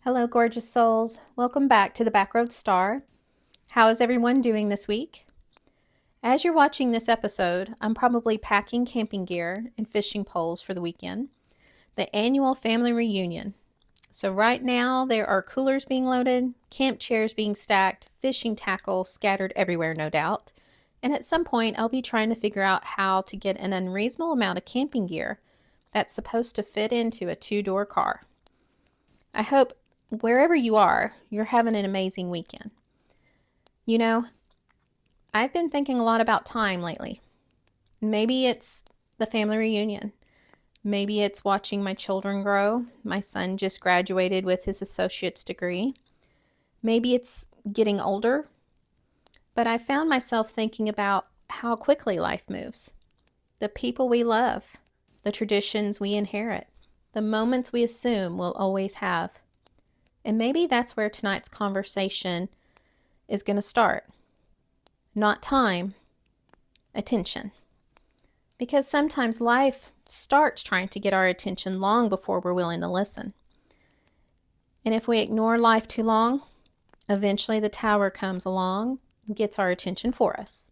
Hello, gorgeous souls. Welcome back to the Backroad Star. How is everyone doing this week? As you're watching this episode, I'm probably packing camping gear and fishing poles for the weekend, the annual family reunion. So right now, there are coolers being loaded, camp chairs being stacked, fishing tackle scattered everywhere, no doubt. And at some point, I'll be trying to figure out how to get an unreasonable amount of camping gear that's supposed to fit into a two-door car. I hope wherever you are, you're having an amazing weekend. You know, I've been thinking a lot about time lately. Maybe it's the family reunion. Maybe it's watching my children grow. My son just graduated with his associate's degree. Maybe it's getting older. But I found myself thinking about how quickly life moves. The people we love, the traditions we inherit, the moments we assume we'll always have. And maybe that's where tonight's conversation is going to start. Not time, attention. Because sometimes life starts trying to get our attention long before we're willing to listen. And if we ignore life too long, eventually the tower comes along and gets our attention for us.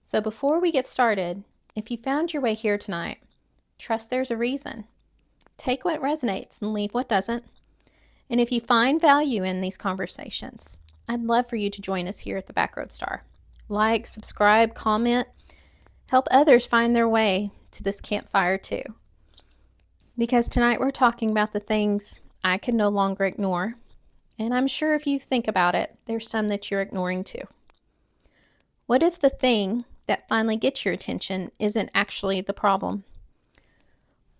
So before we get started, if you found your way here tonight, trust there's a reason. Take what resonates and leave what doesn't. And if you find value in these conversations, I'd love for you to join us here at the Backroad Star. Like, subscribe, comment, help others find their way to this campfire too. Because tonight we're talking about the things I can no longer ignore. And I'm sure if you think about it, there's some that you're ignoring too. What if the thing that finally gets your attention isn't actually the problem?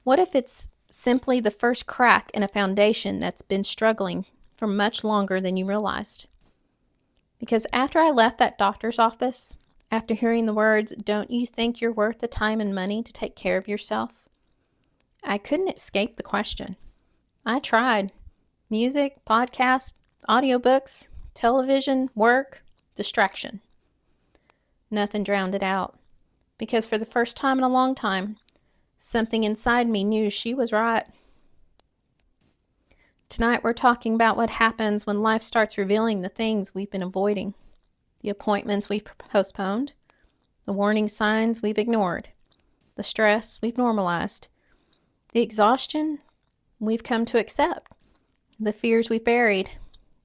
What if it's simply the first crack in a foundation that's been struggling for much longer than you realized? Because after I left that doctor's office, after hearing the words, "Don't you think you're worth the time and money to take care of yourself?" I couldn't escape the question. I tried. Music, podcasts, audiobooks, television, work, distraction. Nothing drowned it out. Because for the first time in a long time, something inside me knew she was right. Tonight we're talking about what happens when life starts revealing the things we've been avoiding, the appointments we've postponed, the warning signs we've ignored, the stress we've normalized, the exhaustion we've come to accept, the fears we've buried,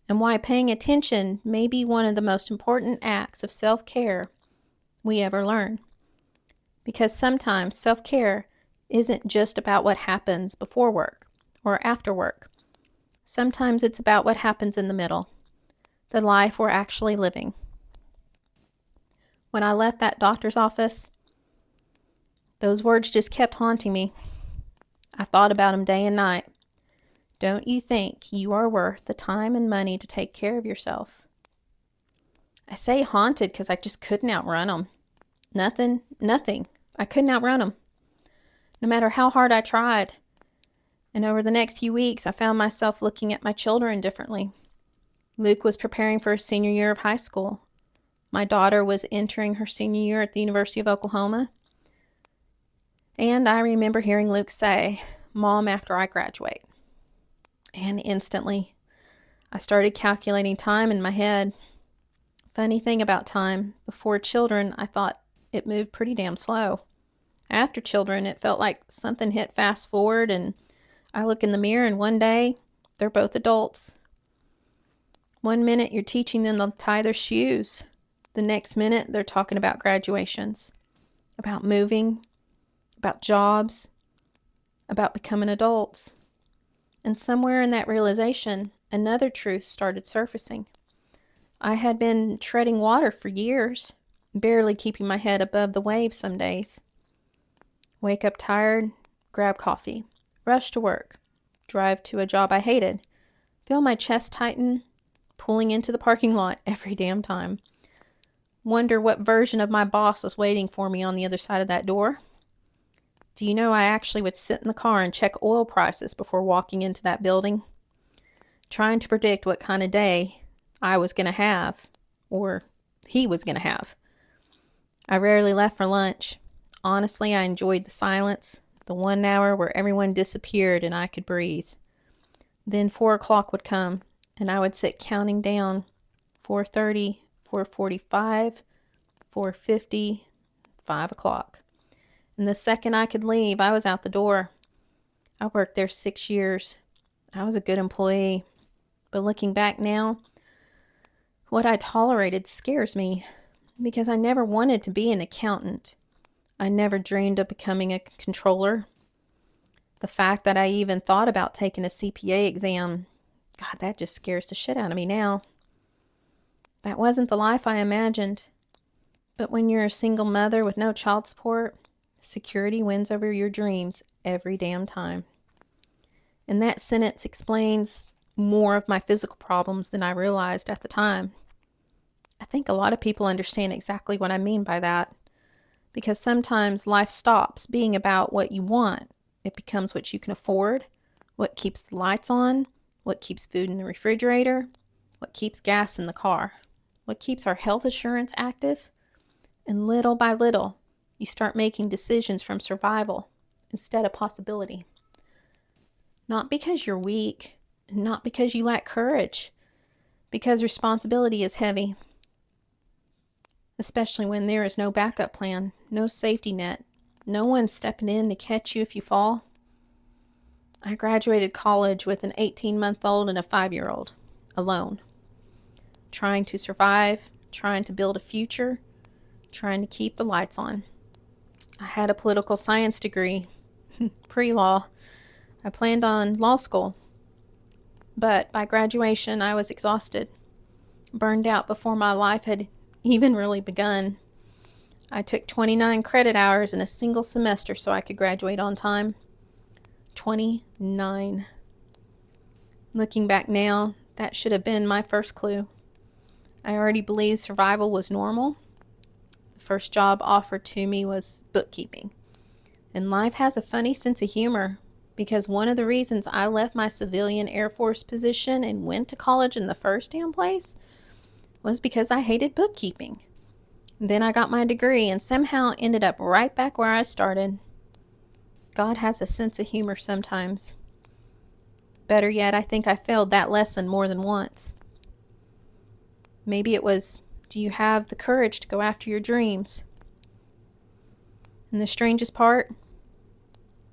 and why paying attention may be one of the most important acts of self-care we ever learn. Because sometimes self-care isn't just about what happens before work or after work. Sometimes it's about what happens in the middle, the life we're actually living. When I left that doctor's office, those words just kept haunting me. I thought about them day and night. Don't you think you are worth the time and money to take care of yourself? I say haunted because I just couldn't outrun them. Nothing. I couldn't outrun them. No matter how hard I tried. And over the next few weeks, I found myself looking at my children differently. Luke was preparing for his senior year of high school. My daughter was entering her senior year at the University of Oklahoma. And I remember hearing Luke say, "Mom, after I graduate." And instantly, I started calculating time in my head. Funny thing about time, before children, I thought it moved pretty damn slow. After children, it felt like something hit fast forward, and I look in the mirror and one day, they're both adults. One minute you're teaching them to tie their shoes. The next minute they're talking about graduations, about moving, about jobs, about becoming adults. And somewhere in that realization, another truth started surfacing. I had been treading water for years, barely keeping my head above the waves some days. Wake up tired, grab coffee, rush to work, drive to a job I hated, feel my chest tighten, pulling into the parking lot every damn time. Wonder what version of my boss was waiting for me on the other side of that door. Do you know I actually would sit in the car and check oil prices before walking into that building, trying to predict what kind of day I was going to have, or he was going to have. I rarely left for lunch. Honestly, I enjoyed the silence, the 1 hour where everyone disappeared and I could breathe. Then 4 o'clock would come, and I would sit counting down 4:30, 4:45, 4:50, 5 o'clock. And the second I could leave, I was out the door. I worked there 6 years. I was a good employee. But looking back now, what I tolerated scares me because I never wanted to be an accountant. I never dreamed of becoming a controller. The fact that I even thought about taking a CPA exam, God, that just scares the shit out of me now. That wasn't the life I imagined. But when you're a single mother with no child support, security wins over your dreams every damn time. And that sentence explains more of my physical problems than I realized at the time. I think a lot of people understand exactly what I mean by that, because sometimes life stops being about what you want. It becomes what you can afford, what keeps the lights on, what keeps food in the refrigerator, what keeps gas in the car, what keeps our health insurance active. And little by little, you start making decisions from survival instead of possibility. Not because you're weak, not because you lack courage, because responsibility is heavy. Especially when there is no backup plan, no safety net, no one stepping in to catch you if you fall. I graduated college with an 18-month-old and a 5-year-old, alone. Trying to survive, trying to build a future, trying to keep the lights on. I had a political science degree, pre-law. I planned on law school. But by graduation, I was exhausted, burned out before my life had even really begun. I took 29 credit hours in a single semester so I could graduate on time. 29. Looking back now, that should have been my first clue. I already believed survival was normal. The first job offered to me was bookkeeping. And life has a funny sense of humor, because one of the reasons I left my civilian Air Force position and went to college in the first damn place was because I hated bookkeeping. Then I got my degree and somehow ended up right back where I started. God has a sense of humor sometimes. Better yet, I think I failed that lesson more than once. Maybe it was, do you have the courage to go after your dreams? And the strangest part,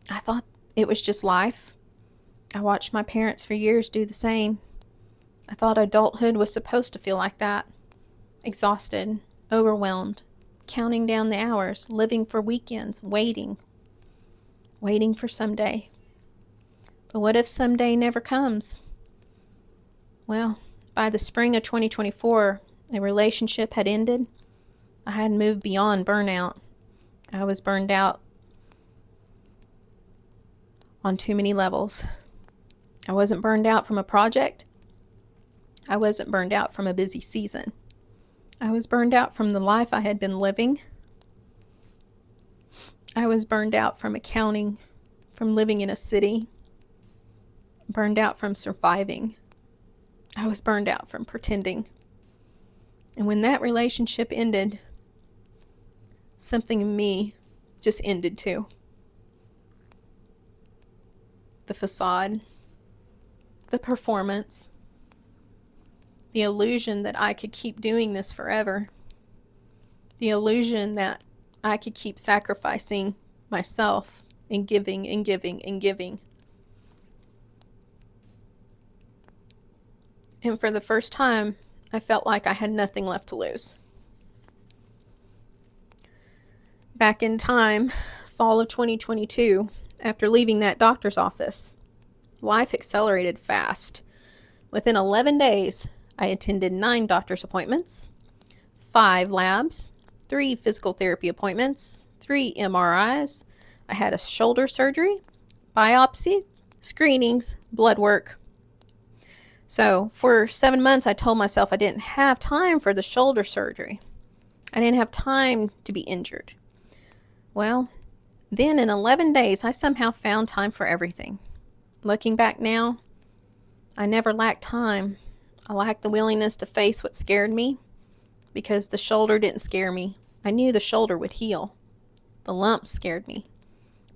I thought it was just life. I watched my parents for years do the same. I thought adulthood was supposed to feel like that. Exhausted, overwhelmed, counting down the hours, living for weekends, waiting for someday. But what if someday never comes? Well, by the spring of 2024, a relationship had ended. I had moved beyond burnout. I was burned out on too many levels. I wasn't burned out from a project. I wasn't burned out from a busy season. I was burned out from the life I had been living. I was burned out from accounting, from living in a city. Burned out from surviving. I was burned out from pretending. And when that relationship ended, something in me just ended too. The facade, the performance, the illusion that I could keep doing this forever, the illusion that I could keep sacrificing myself and giving and giving and giving. And for the first time, I felt like I had nothing left to lose. Back in time, fall of 2022, after leaving that doctor's office, life accelerated fast. Within 11 days, I attended 9 doctor's appointments, 5 labs, 3 physical therapy appointments, 3 MRIs. I had a shoulder surgery, biopsy, screenings, blood work. So for 7 months, I told myself I didn't have time for the shoulder surgery. I didn't have time to be injured. Well, then in 11 days, I somehow found time for everything. Looking back now, I never lacked time. I lacked the willingness to face what scared me, because the shoulder didn't scare me. I knew the shoulder would heal. The lumps scared me.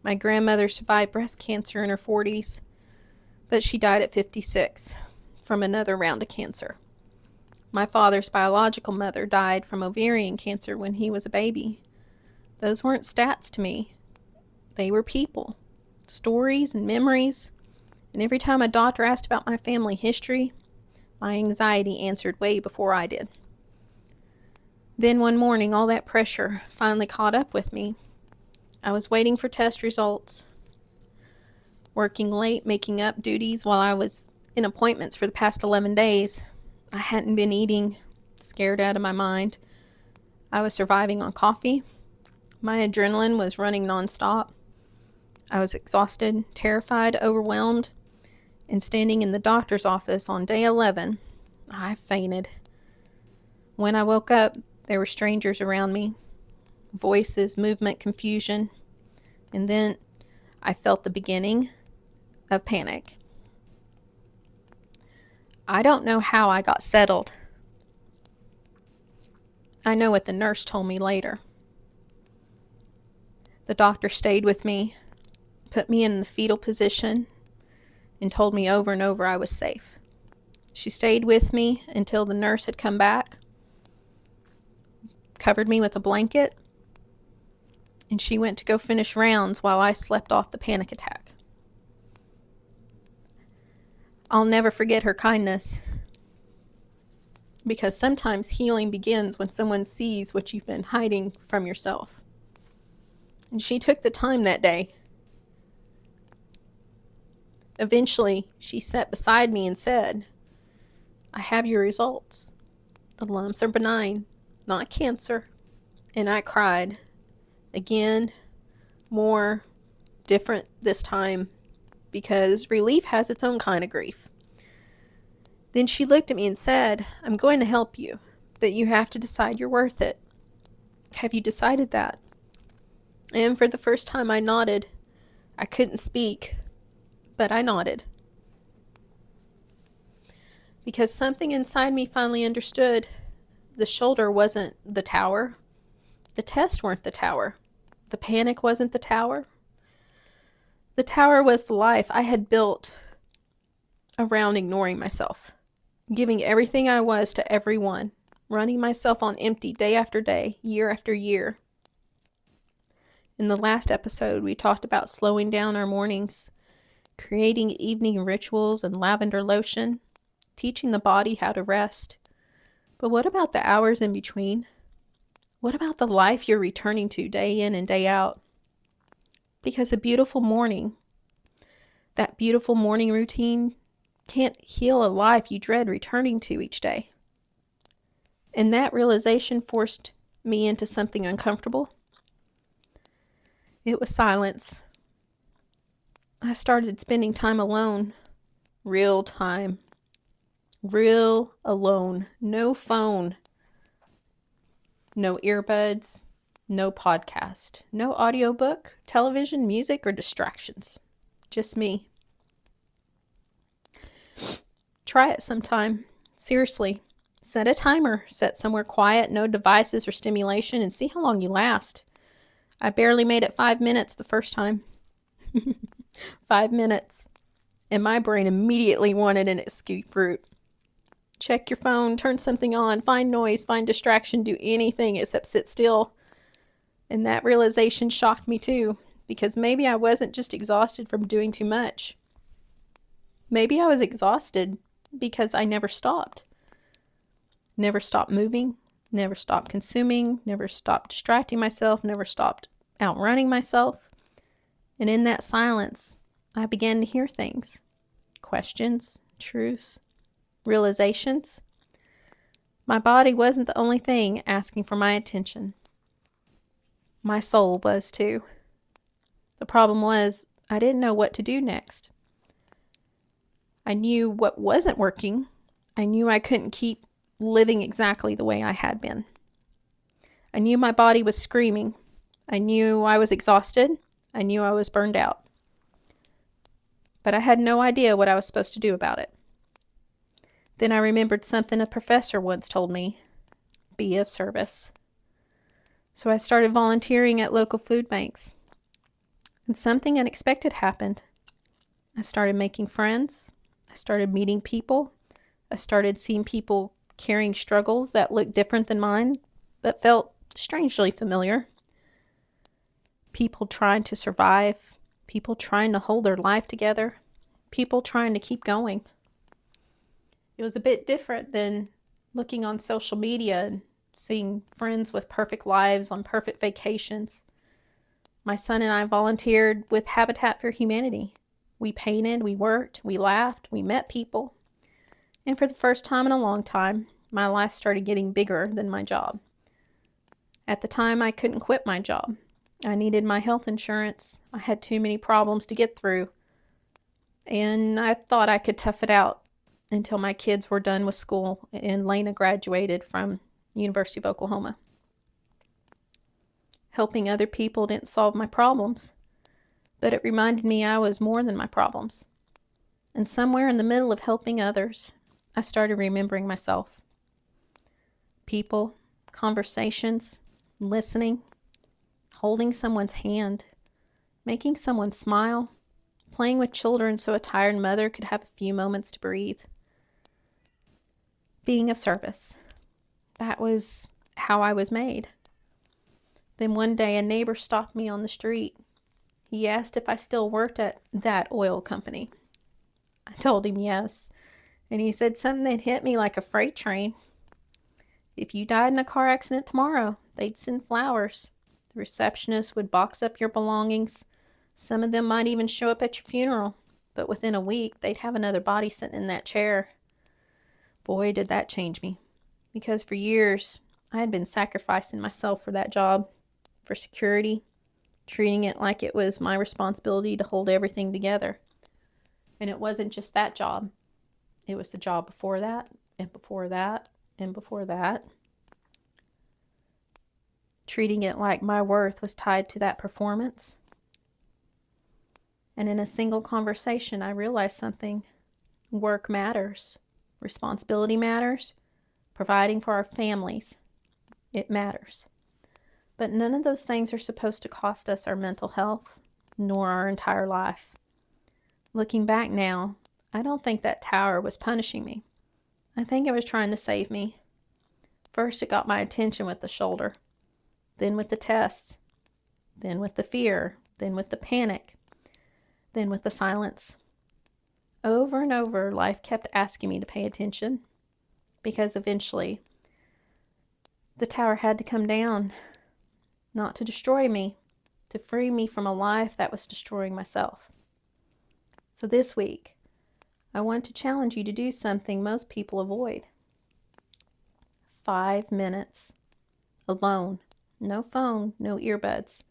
My grandmother survived breast cancer in her 40s, but she died at 56 from another round of cancer. My father's biological mother died from ovarian cancer when he was a baby. Those weren't stats to me. They were people, stories and memories. And every time a doctor asked about my family history, my anxiety answered way before I did. Then one morning, all that pressure finally caught up with me. I was waiting for test results, working late, making up duties while I was in appointments for the past 11 days. I hadn't been eating, scared out of my mind. I was surviving on coffee. My adrenaline was running nonstop. I was exhausted, terrified, overwhelmed, and standing in the doctor's office on day 11, I fainted. When I woke up, there were strangers around me, voices, movement, confusion, and then I felt the beginning of panic. I don't know how I got settled. I know what the nurse told me later. The doctor stayed with me, put me in the fetal position, and told me over and over I was safe. She stayed with me until the nurse had come back, covered me with a blanket, and she went to go finish rounds while I slept off the panic attack. I'll never forget her kindness, because sometimes healing begins when someone sees what you've been hiding from yourself. And she took the time that day. Eventually, she sat beside me and said, "I have your results. The lumps are benign, not cancer." And I cried. Again, more, different this time, because relief has its own kind of grief. Then she looked at me and said, "I'm going to help you, but you have to decide you're worth it. Have you decided that?" And for the first time I nodded. I couldn't speak, but I nodded. Because something inside me finally understood. The shoulder wasn't the tower. The tests weren't the tower. The panic wasn't the tower. The tower was the life I had built around ignoring myself, giving everything I was to everyone, running myself on empty day after day, year after year. In the last episode, we talked about slowing down our mornings, creating evening rituals and lavender lotion, teaching the body how to rest. But what about the hours in between? What about the life you're returning to day in and day out? Because a beautiful morning, that beautiful morning routine, can't heal a life you dread returning to each day. And that realization forced me into something uncomfortable. It was silence. I started spending time alone. Real time. Real alone. No phone. No earbuds. No podcast. No audiobook, television, music, or distractions. Just me. Try it sometime. Seriously. Set a timer. Set somewhere quiet, no devices or stimulation, and see how long you last. I barely made it 5 minutes the first time. 5 minutes. And my brain immediately wanted an escape route. Check your phone, turn something on, find noise, find distraction, do anything except sit still. And that realization shocked me too, because maybe I wasn't just exhausted from doing too much. Maybe I was exhausted because I never stopped. Never stopped moving, never stopped consuming, never stopped distracting myself, never stopped outrunning myself. And in that silence, I began to hear things. Questions, truths, realizations. My body wasn't the only thing asking for my attention. My soul was too. The problem was, I didn't know what to do next. I knew what wasn't working. I knew I couldn't keep living exactly the way I had been. I knew my body was screaming. I knew I was exhausted. I knew I was burned out. But I had no idea what I was supposed to do about it. Then I remembered something a professor once told me. Be of service. So I started volunteering at local food banks. And something unexpected happened. I started making friends. I started meeting people. I started seeing people carrying struggles that looked different than mine, but felt strangely familiar. People trying to survive. People trying to hold their life together. People trying to keep going. It was a bit different than looking on social media and seeing friends with perfect lives on perfect vacations. My son and I volunteered with Habitat for Humanity. We painted, we worked, we laughed, we met people. And for the first time in a long time, my life started getting bigger than my job. At the time, I couldn't quit my job. I needed my health insurance. I had too many problems to get through. And I thought I could tough it out until my kids were done with school and Lena graduated from University of Oklahoma. Helping other people didn't solve my problems, but it reminded me I was more than my problems. And somewhere in the middle of helping others, I started remembering myself. People, conversations, listening, holding someone's hand, making someone smile, playing with children so a tired mother could have a few moments to breathe. Being of service. That was how I was made. Then one day a neighbor stopped me on the street. He asked if I still worked at that oil company. I told him yes, and he said something that hit me like a freight train. If you died in a car accident tomorrow, they'd send flowers. The receptionist would box up your belongings. Some of them might even show up at your funeral, but within a week, they'd have another body sitting in that chair. Boy, did that change me, because for years, I had been sacrificing myself for that job, for security, treating it like it was my responsibility to hold everything together. And it wasn't just that job. It was the job before that, and before that, and before that. Treating it like my worth was tied to that performance. And in a single conversation, I realized something. Work matters. Responsibility matters. Providing for our families, it matters. But none of those things are supposed to cost us our mental health, nor our entire life. Looking back now, I don't think that tower was punishing me. I think it was trying to save me. First, it got my attention with the shoulder, then with the tests, then with the fear, then with the panic, then with the silence. Over and over, life kept asking me to pay attention, because eventually, the tower had to come down, not to destroy me, to free me from a life that was destroying myself. So this week, I want to challenge you to do something most people avoid. 5 minutes alone. No phone, no earbuds,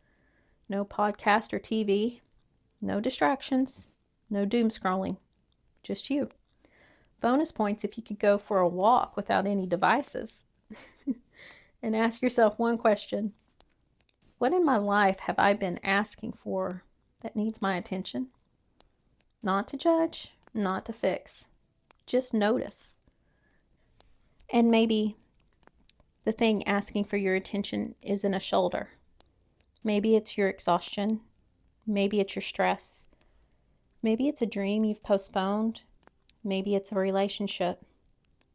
no podcast or TV, no distractions, no doom scrolling, just you. Bonus points if you could go for a walk without any devices. And ask yourself one question. What in my life have I been asking for that needs my attention? Not to judge, not to fix. Just notice. And maybe the thing asking for your attention isn't a shoulder. Maybe it's your exhaustion. Maybe it's your stress. Maybe it's a dream you've postponed. Maybe it's a relationship.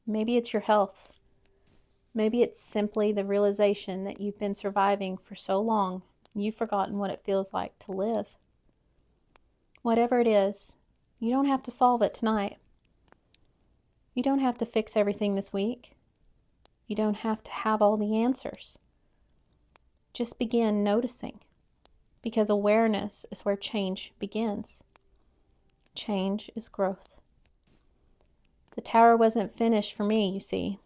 Maybe it's your health. Maybe it's simply the realization that you've been surviving for so long, you've forgotten what it feels like to live. Whatever it is, you don't have to solve it tonight. You don't have to fix everything this week. You don't have to have all the answers. Just begin noticing, because awareness is where change begins. Change is growth. The tower wasn't finished for me, you see.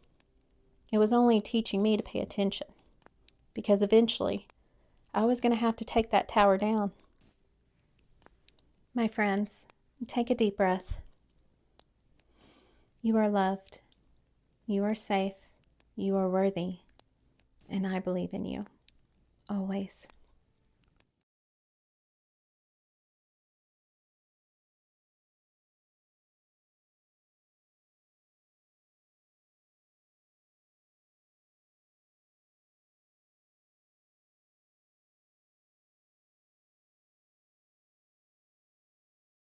It was only teaching me to pay attention, because eventually I was going to have to take that tower down. My friends, take a deep breath. You are loved. You are safe. You are worthy. And I believe in you. Always.